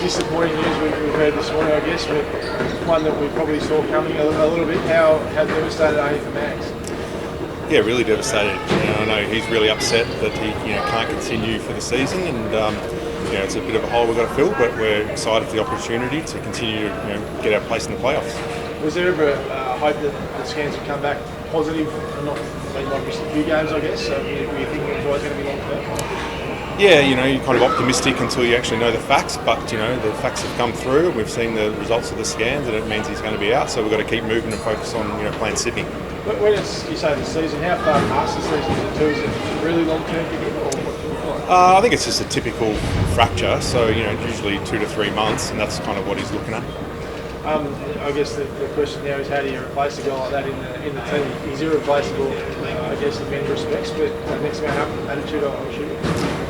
disappointing news we've heard this morning, I guess, but one that we probably saw coming a little bit. How devastated are you for Mags? Yeah, really devastated. I know he's really upset that he can't continue for the season, and it's a bit of a hole we've got to fill. But we're excited for the opportunity to continue to get our place in the playoffs. Was there ever hope that the scans would come back positive, and not like just a few games, I guess? So were you thinking it was always going to be long term? Yeah, you're kind of optimistic until you actually know the facts, but the facts have come through and we've seen the results of the scans and it means he's going to be out, so we've got to keep moving and focus on playing Sydney. When you say the season, how far past the season is it? Is it really long term for him, or what? I think it's just a typical fracture, so usually 2 to 3 months, and that's kind of what he's looking at. I guess the question now is, how do you replace a guy like that in the team? He's irreplaceable, I guess, in many respects, but next man up attitude, I'm assuming.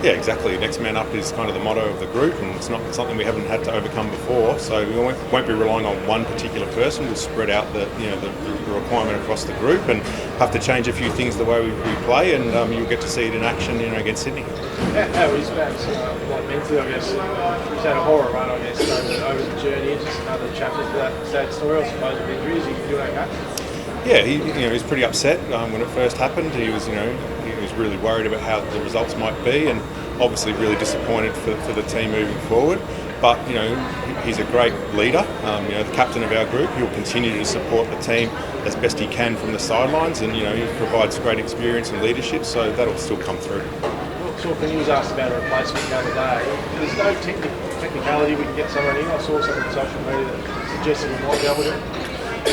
Yeah, exactly. Next man up is kind of the motto of the group, and it's not something we haven't had to overcome before. So we won't be relying on one particular person. We'll spread out the requirement across the group, and have to change a few things the way we play, and you'll get to see it in action, against Sydney. How is Max, mentally? I guess he's had a horror run, I guess, over the journey. It's just another chapter to that sad story, I suppose, of injuries. He doing okay? Yeah, he was pretty upset when it first happened. He was really worried about how the results might be, and obviously really disappointed for the team moving forward. But he's a great leader, the captain of our group. He'll continue to support the team as best he can from the sidelines, and he provides great experience and leadership, so that'll still come through. So when he was asked about a replacement the other day, there's no technicality we can get someone in. I saw something on social media that suggested we might be able to.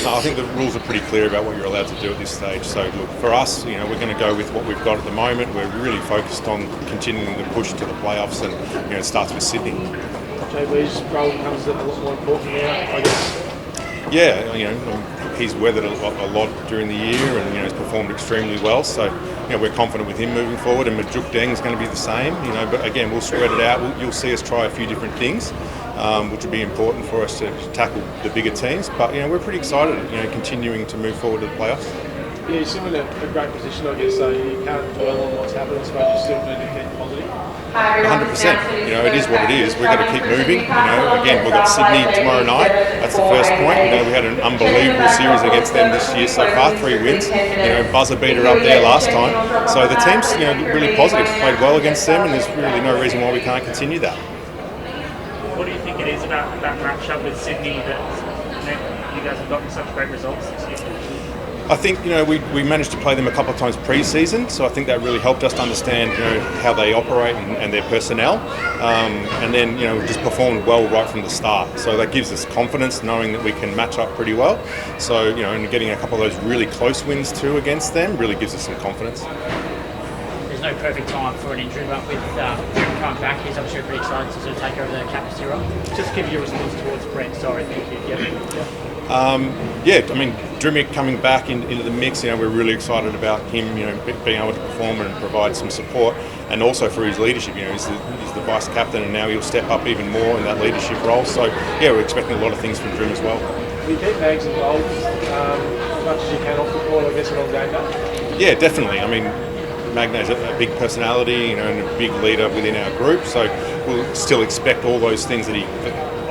No, I think the rules are pretty clear about what you're allowed to do at this stage. So look, for us, we're going to go with what we've got at the moment. We're really focused on continuing the push to the playoffs, and it starts with Sydney. JB's role becomes a lot more important now, I guess. Yeah, he's weathered a lot during the year, and has performed extremely well. So we're confident with him moving forward, and Majuk Deng is going to be the same. But again, we'll spread it out. You'll see us try a few different things, which will be important for us to tackle the bigger teams. But we're pretty excited, continuing to move forward to the playoffs. Yeah, you're still in a great position, I guess, so you can't dwell on what's happened. I suppose you still need to keep positive. 100%. It is what it is. We've got to keep moving. Again, we've got Sydney tomorrow night. That's the first point. We had an unbelievable series against them this year so far, 3 wins. Buzzer beater up there last time. So the team's really positive. Played well against them, and there's really no reason why we can't continue that. What do you think it is about that matchup with Sydney that you guys have gotten such great results this year? I think we managed to play them a couple of times pre-season, so I think that really helped us to understand how they operate and their personnel, and then we just performed well right from the start. So that gives us confidence, knowing that we can match up pretty well. So and getting a couple of those really close wins too against them really gives us some confidence. There's no perfect time for an injury, but with Jim coming back, he's obviously pretty excited to sort of take over the captaincy role. Just give your response towards Brent. Sorry, thank you. Drimmick coming back into the mix, we're really excited about him, being able to perform and provide some support, and also for his leadership. He's the vice captain, and now he'll step up even more in that leadership role. So we're expecting a lot of things from Drim as well. You keep Mags involved as much as you can off the court, I guess, on game day? Yeah, definitely. Magnay's a big personality, and a big leader within our group, so we'll still expect all those things that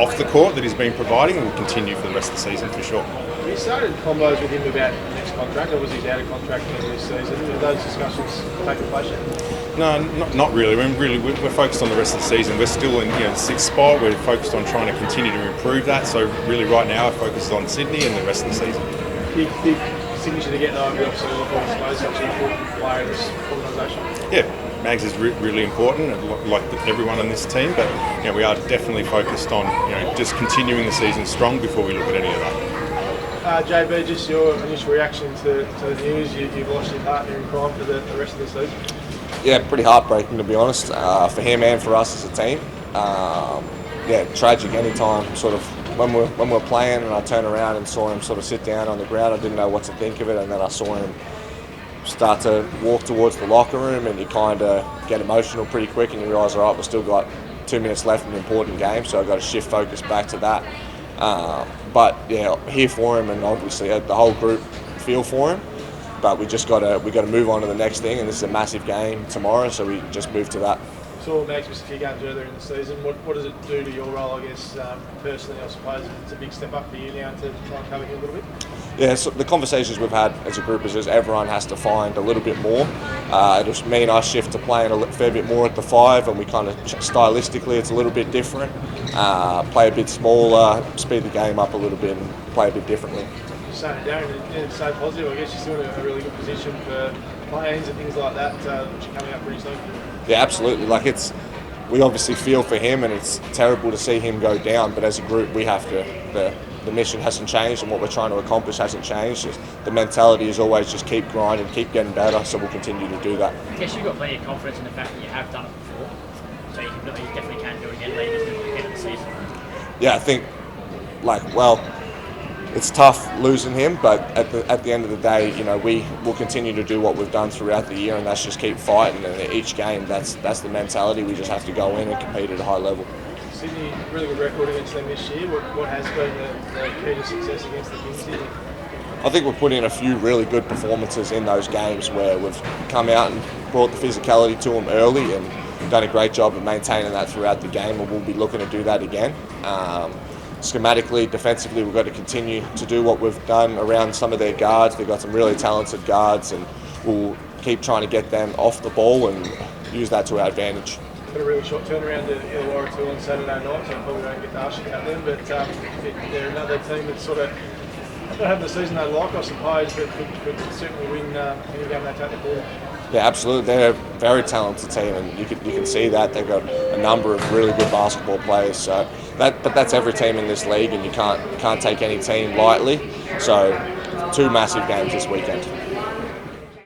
off the court that he's been providing, and will continue for the rest of the season for sure. You started combos with him about the next contract, or was he out of contract in this season? Did those discussions taking place yet? No, not really. We're focused on the rest of the season. We're still in the 6th spot. We're focused on trying to continue to improve that. So really right now our focus is on Sydney and the rest of the season. Big signature to get over, obviously, I suppose, such an important player in this organisation. Yeah, Mags is really important, like everyone on this team, but we are definitely focused on just continuing the season strong before we look at any of that. JB, just your initial reaction to the news. You've lost your partner in crime for the rest of the season. Yeah, pretty heartbreaking, to be honest, for him and for us as a team. Tragic anytime, sort of, when we're playing and I turned around and saw him sort of sit down on the ground. I didn't know what to think of it, and then I saw him start to walk towards the locker room, and you kind of get emotional pretty quick, and you realise, all right, we've still got 2 minutes left in an important game, so I've got to shift focus back to that. But here for him, and obviously the whole group feel for him. But we got to move on to the next thing, and this is a massive game tomorrow, so we just move to that. saw Max miss a few games earlier in the season. What does it do to your role, I guess, personally, I suppose? It's a big step up for you now to try and cover him a little bit. Yeah, so the conversations we've had as a group is just everyone has to find a little bit more. Just me and I shift to playing a fair bit more at the 5, and we kind of stylistically it's a little bit different. Play a bit smaller, speed the game up a little bit, and play a bit differently. Saying Darren, it's so positive. I guess you're still in a really good position for play-ins and things like that, which are coming up pretty soon. Yeah, absolutely. Like we obviously feel for him, and it's terrible to see him go down. But as a group, we have to. The mission hasn't changed, and what we're trying to accomplish hasn't changed. The mentality is always just keep grinding, keep getting better. So we'll continue to do that. I guess you've got plenty of confidence in the fact that you have done it before, so you definitely can do it again later at the end of the season. Yeah, I think it's tough losing him, but at the end of the day, we will continue to do what we've done throughout the year, and that's just keep fighting. And each game, that's the mentality. We just have to go in and compete at a high level. Sydney, really good record against them this year. What has been the key to success against the Kings? I think we've put in a few really good performances in those games where we've come out and brought the physicality to them early and done a great job of maintaining that throughout the game, and we'll be looking to do that again. Schematically, defensively, we've got to continue to do what we've done around some of their guards. They've got some really talented guards, and we'll keep trying to get them off the ball and use that to our advantage. Got a really short turnaround to Illawarra 2 on Saturday night, so I probably don't get to ask you about them, but they're another team that's sort of not having the season they like, I suppose, but could certainly win any game they take the ball. Yeah, absolutely. They're a very talented team, and you can see that. They've got a number of really good basketball players. So but that's every team in this league, and you can't take any team lightly. So 2 massive games this weekend.